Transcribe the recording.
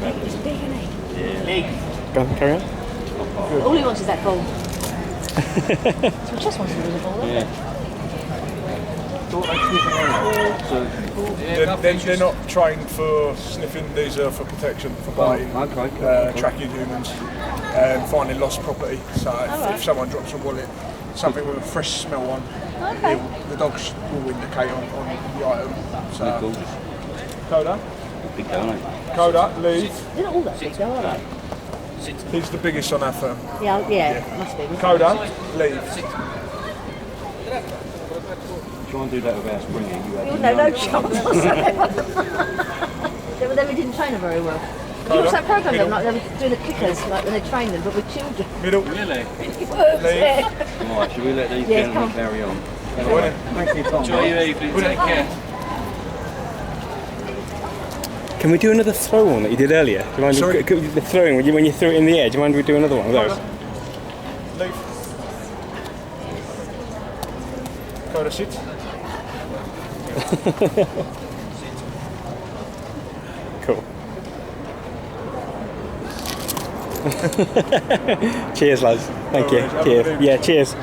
travelling. He's big, isn't he? Yeah. Go on, carry on. All he wants is that ball. So he just wants to lose a ball, doesn't he? They're not trained for sniffing, these are for protection, for biting, tracking humans, finding lost property. So if someone drops a wallet, something with a fresh smell on, the dogs will indicate on the item. So, Gorgeous. Coda, Big donut. Coda, leave. They're not all that big though, are they? He's the biggest on our firm. Yeah, must be. Coda, leave. Try and do that without springing. You have No chance. They didn't train her very well. You watch that programme then, like they were doing the clickers, like when they train them, but with children. Middle. Really? It works, yeah. Alright, should we let these Yeah, gentlemen come. carry on? Thanks for your time. Enjoy your evening, take care. Can we do another throw one that you did earlier? Do you mind Sorry? the throwing when you threw it in the air? Do you mind we do another one of those? Leave. Coda, sit. Cool. Cheers, lads. Thank you. worries. Have a Cheers. good Yeah, cheers.